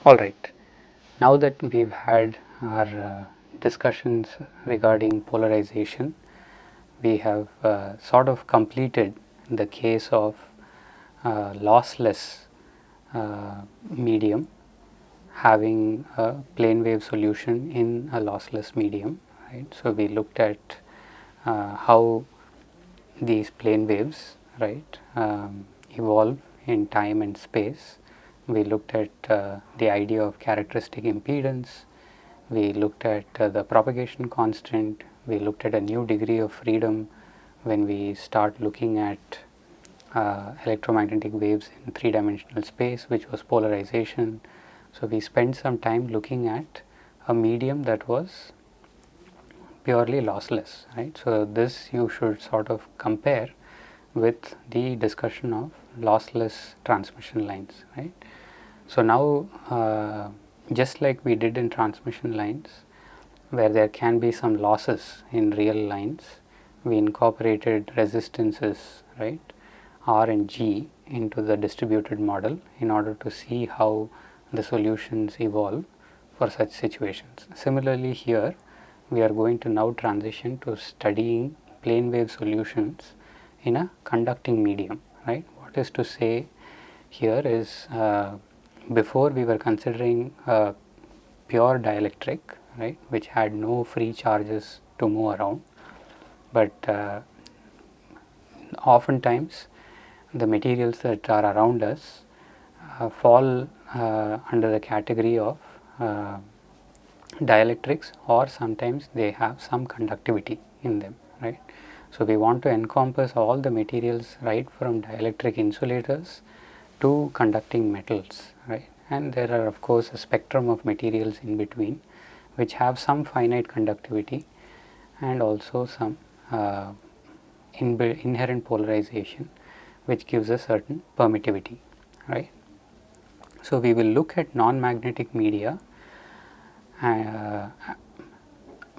All right. Now that we've had our discussions regarding polarization, we have sort of completed the case of lossless medium having a plane wave solution in a lossless medium. Right. So we looked at how these plane waves, right, evolve in time and space. We looked at the idea of characteristic impedance. We looked at the propagation constant. We looked at a new degree of freedom when we start looking at electromagnetic waves in three-dimensional space, which was polarization. So we spent some time looking at a medium that was purely lossless, right. So this you should sort of compare with the discussion of lossless transmission lines, right. So now just like we did in transmission lines, where there can be some losses in real lines, we incorporated resistances, right, R and G into the distributed model in order to see how the solutions evolve for such situations. Similarly here, we are going to now transition to studying plane wave solutions in a conducting medium, right. What is to say here is before we were considering pure dielectric, right, which had no free charges to move around, but oftentimes the materials that are around us fall under the category of dielectrics, or sometimes they have some conductivity in them, right. So we want to encompass all the materials right from dielectric insulators to conducting metals, right, and there are of course a spectrum of materials in between which have some finite conductivity and also some inherent polarization which gives a certain permittivity, right. So we will look at non-magnetic media,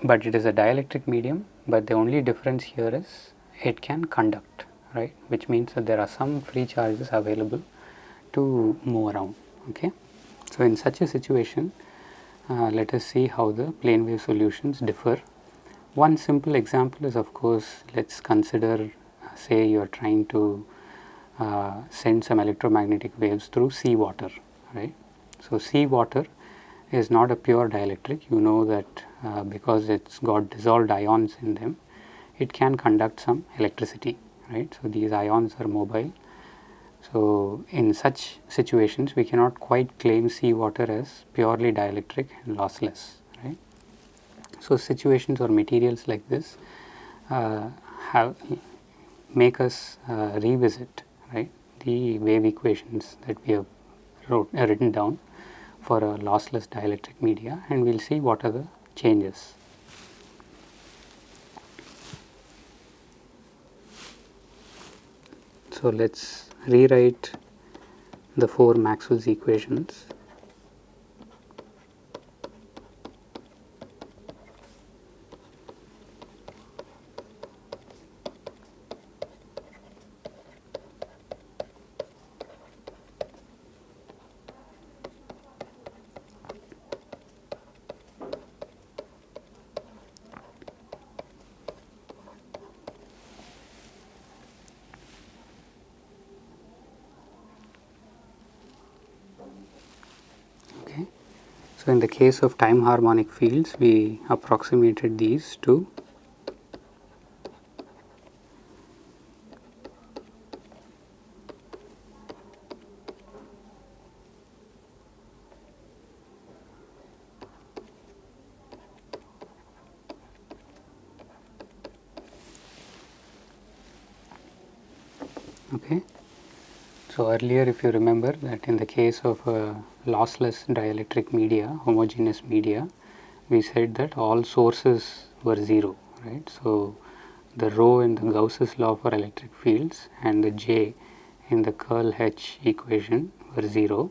but it is a dielectric medium, but the only difference here is it can conduct, right, which means that there are some free charges available to move around. Okay. So in such a situation, let us see how the plane wave solutions differ. One simple example is, of course, let's consider say you are trying to send some electromagnetic waves through seawater, right. So seawater is not a pure dielectric. You know that because it's got dissolved ions in them, it can conduct some electricity, right. So these ions are mobile. So in such situations, we cannot quite claim seawater as purely dielectric and lossless, right. So situations or materials like this have make us revisit, right, the wave equations that we have written down for a lossless dielectric media, and we will see what are the changes. So let's rewrite the four Maxwell's equations. Okay. So in the case of time harmonic fields, we approximated these to okay. So earlier, if you remember that in the case of a lossless dielectric media, homogeneous media, we said that all sources were 0, right. So the rho in the Gauss's law for electric fields and the J in the curl H equation were 0,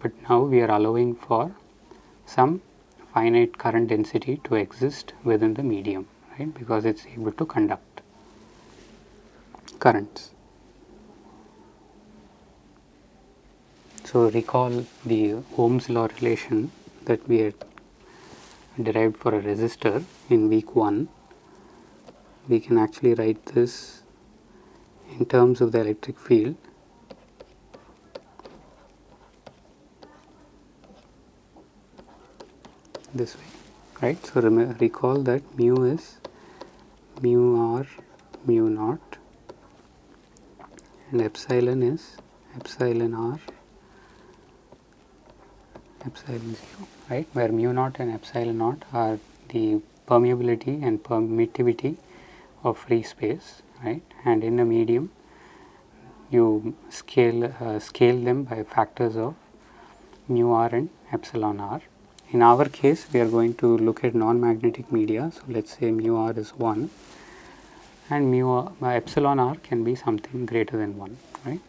but now we are allowing for some finite current density to exist within the medium, right, because it is able to conduct currents. So recall the Ohm's law relation that we had derived for a resistor in week 1. We can actually write this in terms of the electric field. This way, right? So recall that mu is mu r mu naught and epsilon is epsilon r epsilon 0, right, where mu naught and epsilon naught are the permeability and permittivity of free space, right, and in a medium you scale them by factors of mu r and epsilon r. In our case we are going to look at non-magnetic media, so let us say mu r is 1 and epsilon r can be something greater than 1, right.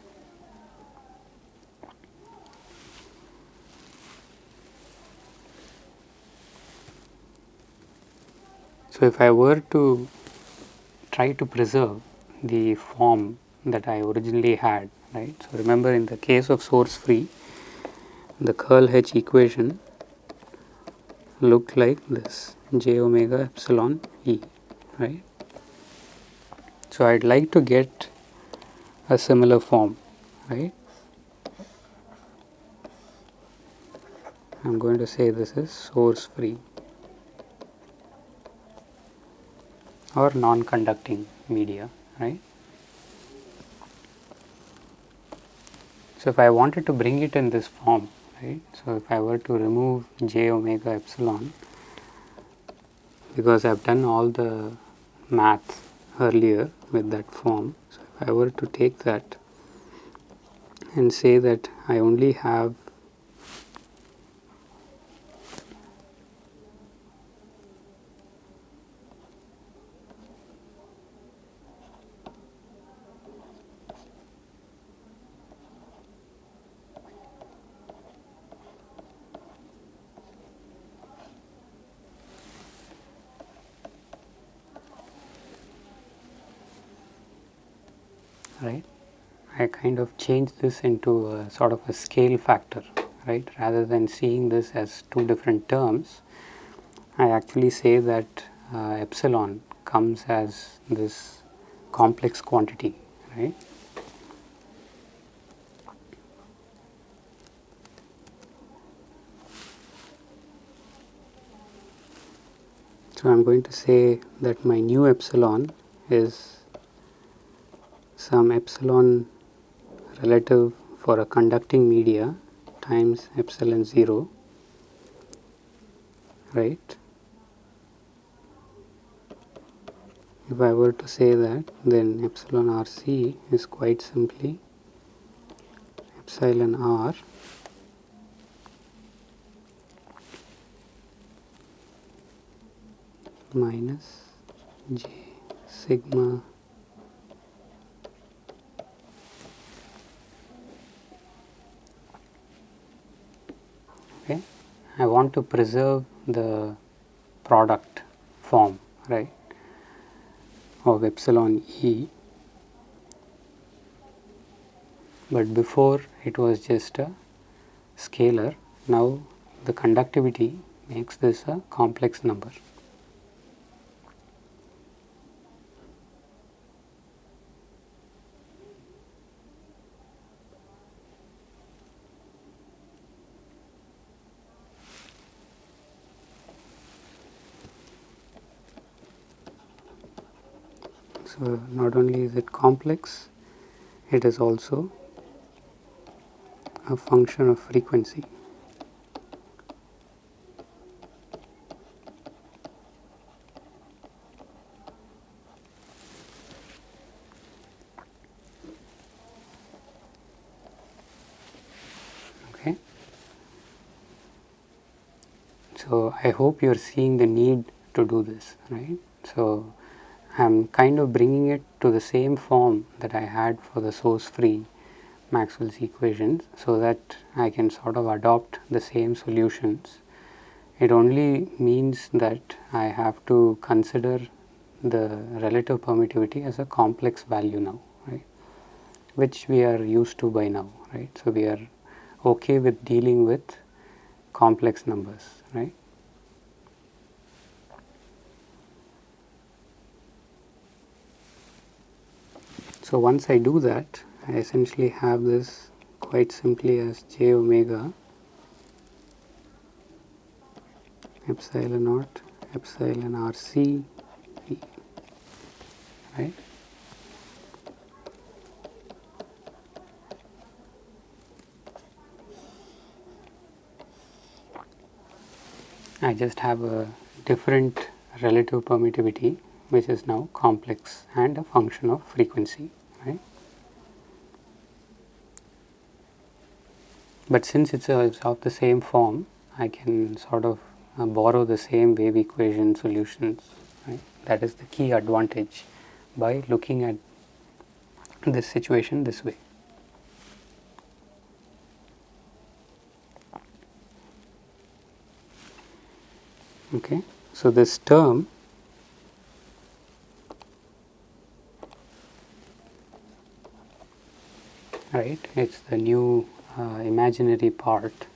So if I were to try to preserve the form that I originally had, right. So remember, in the case of source free, the curl H equation looked like this, j omega epsilon E, right. So I'd like to get a similar form, right. I'm going to say this is source free or non-conducting media, right. So if I wanted to bring it in this form, right, so if I were to remove j omega epsilon, because I've done all the math earlier with that form, so if I were to take that and say that I only have right, I kind of change this into a sort of a scale factor, right, rather than seeing this as two different terms. I actually say that epsilon comes as this complex quantity, right. So I'm going to say that my new epsilon is some epsilon relative for a conducting media times epsilon 0, right. If I were to say that, then epsilon RC is quite simply epsilon R minus J sigma okay. I want to preserve the product form, right, of epsilon E, but before it was just a scalar. Now the conductivity makes this a complex number. So not only is it complex, it is also a function of frequency. Okay. So I hope you are seeing the need to do this, right. So I'm kind of bringing it to the same form that I had for the source free Maxwell's equations, so that I can sort of adopt the same solutions. It only means that I have to consider the relative permittivity as a complex value now, right, which we are used to by now, right. So we are okay with dealing with complex numbers, right? So once I do that, I essentially have this quite simply as j omega epsilon naught epsilon RC V, right? I just have a different relative permittivity which is now complex and a function of frequency, right? But since it's of the same form, I can sort of borrow the same wave equation solutions, right? That is the key advantage by looking at this situation this way. Okay, so this term right, it's the new imaginary part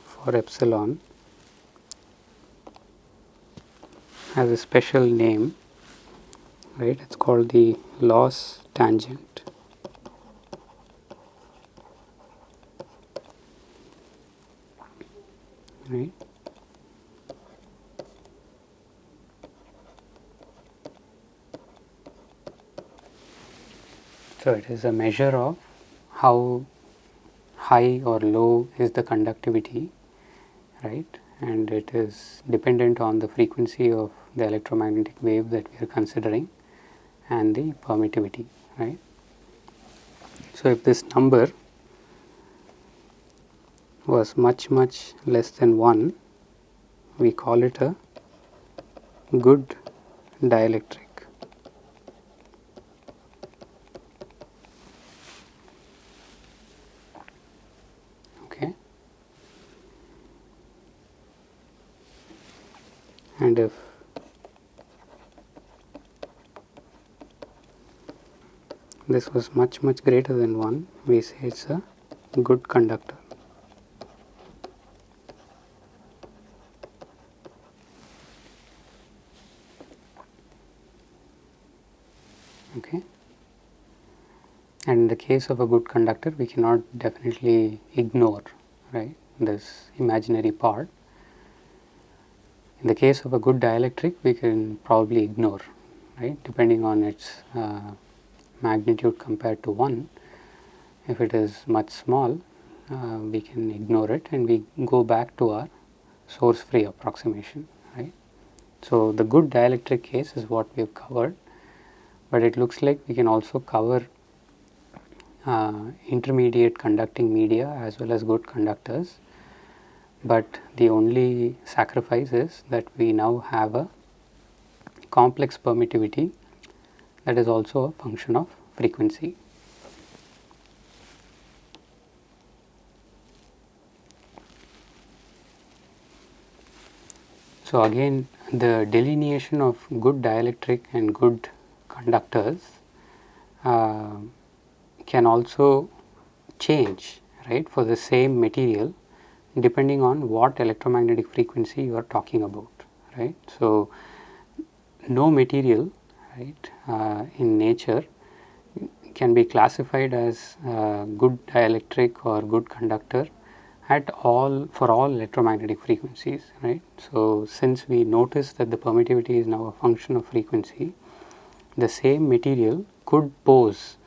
for epsilon, has a special name, right? It's called the loss tangent, right? So it is a measure of how high or low is the conductivity, right? And it is dependent on the frequency of the electromagnetic wave that we are considering and the permittivity, right? So if this number was much less than 1, we call it a good dielectric. Okay, and if this was much greater than 1, we say it's a good conductor. Okay, and in the case of a good conductor, we cannot definitely ignore, right, this imaginary part. In the case of a good dielectric, we can probably ignore, right, depending on its magnitude compared to 1. If it is much small, we can ignore it and we go back to our source free approximation, right. So the good dielectric case is what we have covered, but it looks like we can also cover intermediate conducting media as well as good conductors, but the only sacrifice is that we now have a complex permittivity that is also a function of frequency. So again, the delineation of good dielectric and good conductors can also change, right, for the same material depending on what electromagnetic frequency you are talking about, right. So no material, right, in nature can be classified as good dielectric or good conductor at all for all electromagnetic frequencies, right. So since we notice that the permittivity is now a function of frequency, the same material could pose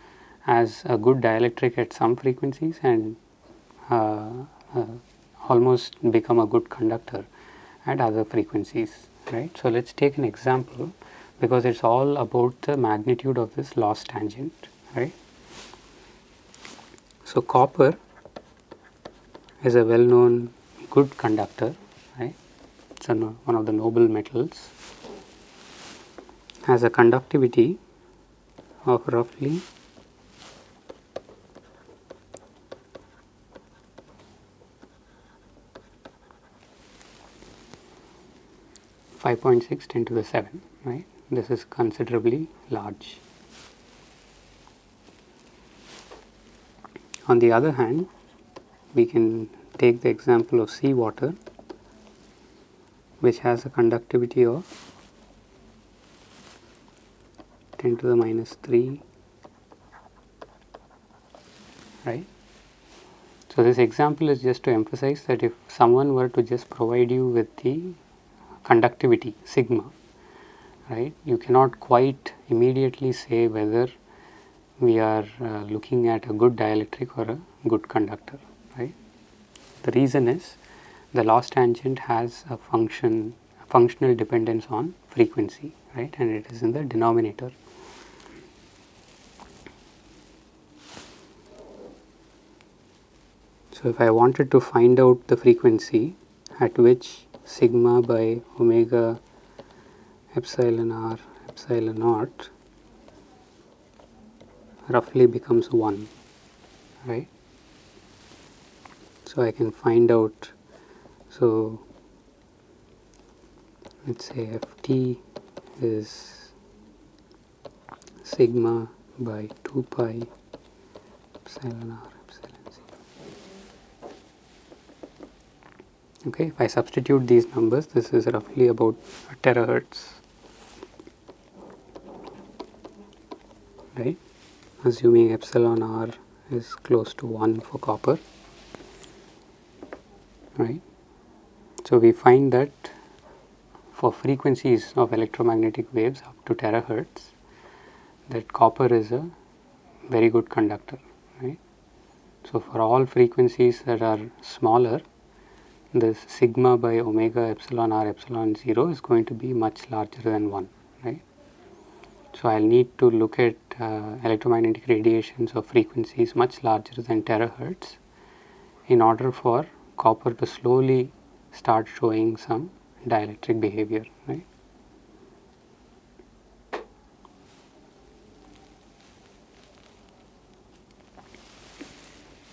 as a good dielectric at some frequencies and almost become a good conductor at other frequencies, right. So let's take an example because it's all about the magnitude of this loss tangent, right. So copper is a well known good conductor, right. It's one of the noble metals, has a conductivity of roughly 5.6 10 to the 7, right. This is considerably large. On the other hand, we can take the example of seawater, which has a conductivity of 10 to the minus 3, right. So, this example is just to emphasize that if someone were to just provide you with the conductivity sigma, right, you cannot quite immediately say whether we are looking at a good dielectric or a good conductor, right. The reason is the loss tangent has a functional dependence on frequency, right, and it is in the denominator. So, if I wanted to find out the frequency at which sigma by omega epsilon r epsilon naught roughly becomes 1, right. So, I can find out, so let us say Ft is sigma by 2 pi epsilon r epsilon z. Okay, if I substitute these numbers, this is roughly about a terahertz, right, assuming epsilon r is close to 1 for copper, right. So, we find that for frequencies of electromagnetic waves up to terahertz, that copper is a very good conductor, right. So, for all frequencies that are smaller, this sigma by omega epsilon r epsilon 0 is going to be much larger than 1, right. So, I will need to look at electromagnetic radiations of frequencies much larger than terahertz in order for copper to slowly start showing some dielectric behavior, right.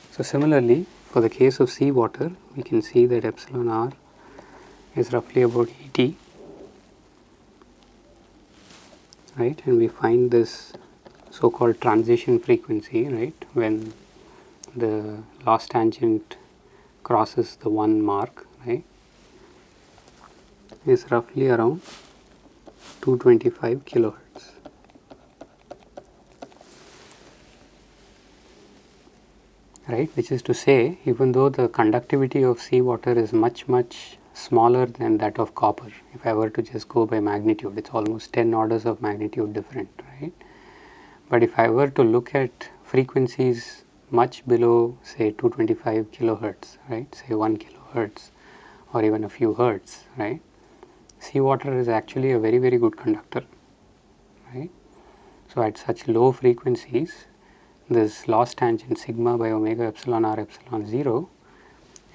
So, similarly, for the case of seawater, we can see that epsilon r is roughly about 80, right, and we find this so called transition frequency, right, when the loss tangent crosses the 1 mark, right, is roughly around 225 kilohertz. Right, which is to say, even though the conductivity of seawater is much smaller than that of copper, if I were to just go by magnitude, it is almost 10 orders of magnitude different, right. But if I were to look at frequencies much below say 225 kilohertz, right, say 1 kilohertz or even a few hertz, right, seawater is actually a very good conductor, right. So, at such low frequencies, this loss tangent sigma by omega epsilon r epsilon 0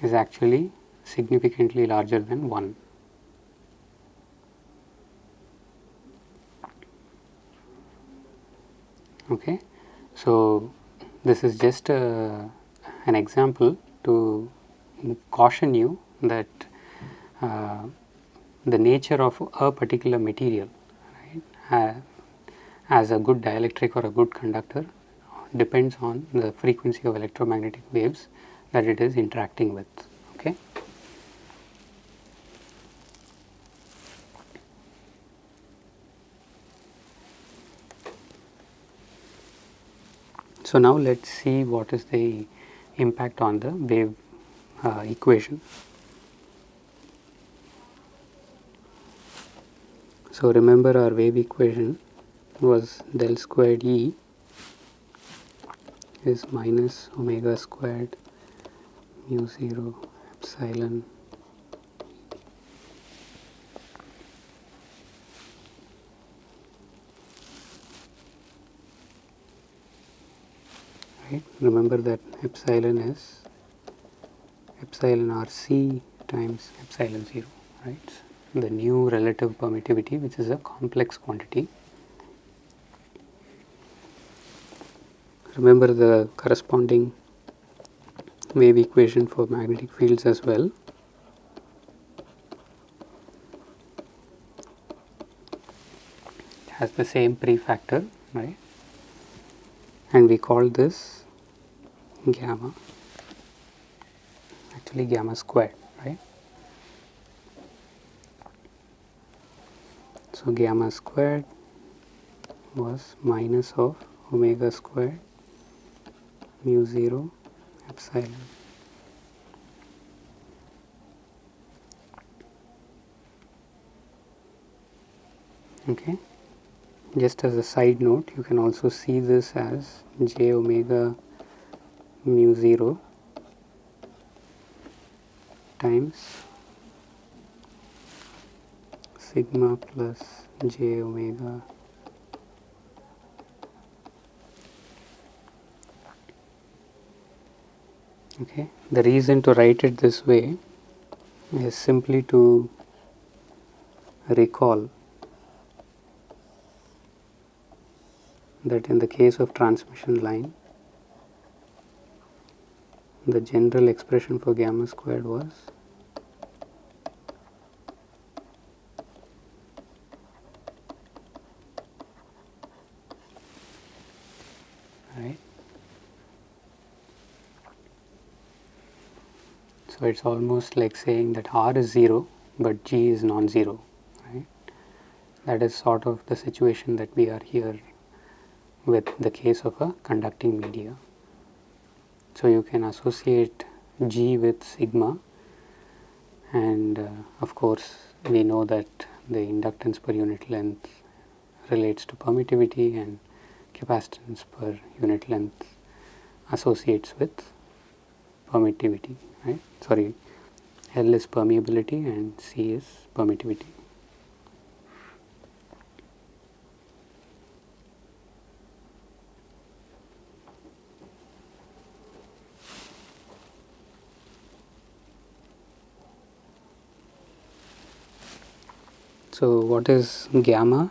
is actually significantly larger than 1. Okay. So, this is just an example to caution you that the nature of a particular material, right, as a good dielectric or a good conductor depends on the frequency of electromagnetic waves that it is interacting with. Okay. So, now let us see what is the impact on the wave equation. So, remember our wave equation was del squared E is minus omega squared mu 0 epsilon right. Remember that epsilon is epsilon RC times epsilon 0, right, the new relative permittivity, which is a complex quantity. Remember the corresponding wave equation for magnetic fields as well. It has the same prefactor, right, and we call this gamma, actually gamma squared, right? So gamma squared was minus of omega squared mu 0 epsilon. Okay. Just as a side note, you can also see this as j omega mu 0 times sigma plus j omega okay. The reason to write it this way is simply to recall that in the case of transmission line, the general expression for gamma squared was right. So it's almost like saying that R is 0 but G is non-zero, right? That is sort of the situation that we are here with the case of a conducting media. So you can associate G with sigma, and of course we know that the inductance per unit length relates to permittivity and capacitance per unit length associates with permittivity, right? Sorry, L is permeability and C is permittivity. So what is gamma?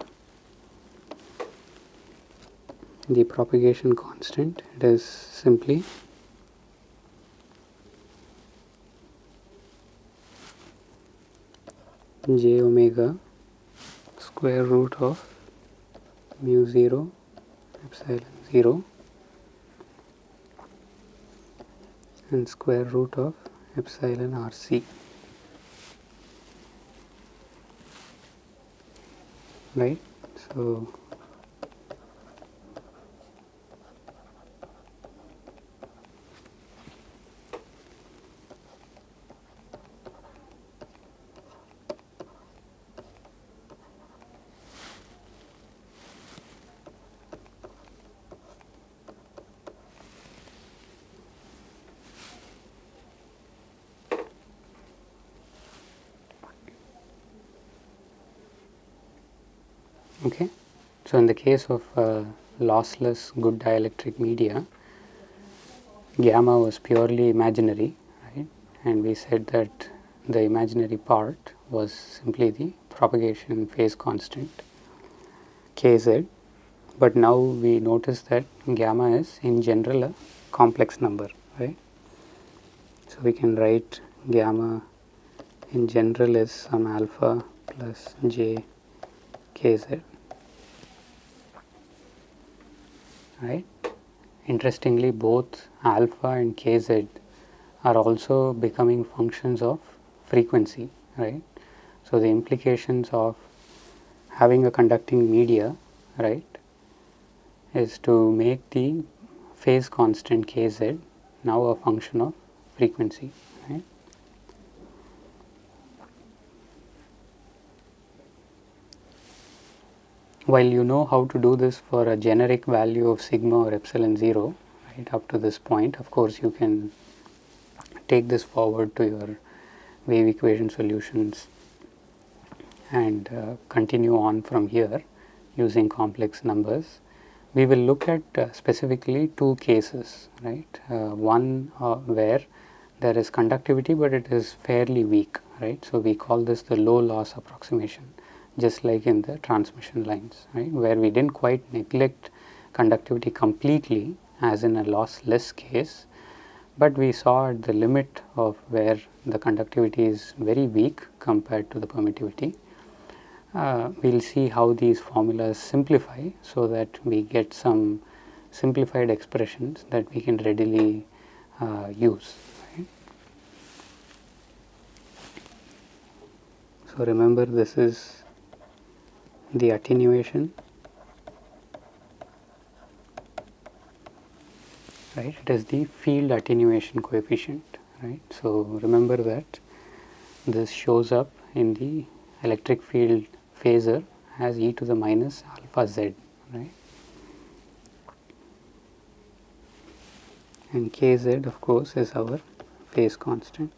The propagation constant. It is simply j omega square root of mu 0 epsilon 0 and square root of epsilon RC, right? So okay. So in the case of lossless good dielectric media, gamma was purely imaginary, right? And we said that the imaginary part was simply the propagation phase constant kz, but now we notice that gamma is in general a complex number, right? So we can write gamma in general is some alpha plus j kz, right? Interestingly, both alpha and kz are also becoming functions of frequency, right? So the implications of having a conducting media, right, is to make the phase constant kz now a function of frequency, right? While you know how to do this for a generic value of sigma or epsilon 0, right, up to this point, of course you can take this forward to your wave equation solutions and continue on from here using complex numbers. We will look at specifically two cases, right? One where there is conductivity but it is fairly weak, right? So we call this the low loss approximation, just like in the transmission lines, right, where we didn't quite neglect conductivity completely as in a lossless case, but we saw at the limit of where the conductivity is very weak compared to the permittivity. We will see how these formulas simplify so that we get some simplified expressions that we can readily use. Right? So remember, this is the attenuation, right? It is the field attenuation coefficient, right? So remember that this shows up in the electric field phasor as e to the minus alpha z, right? And kz, of course, is our phase constant.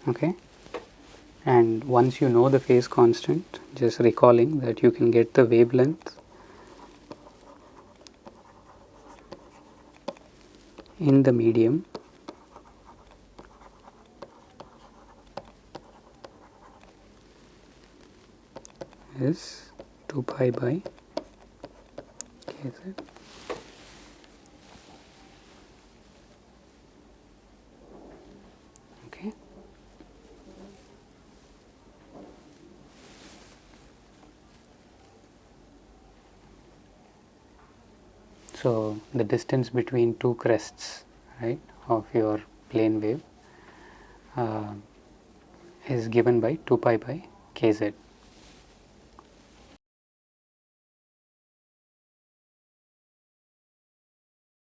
Okay, and once you know the phase constant, just recalling that you can get the wavelength in the medium is 2 pi by kz. Okay. So the distance between two crests, right, of your plane wave is given by 2 pi by kz.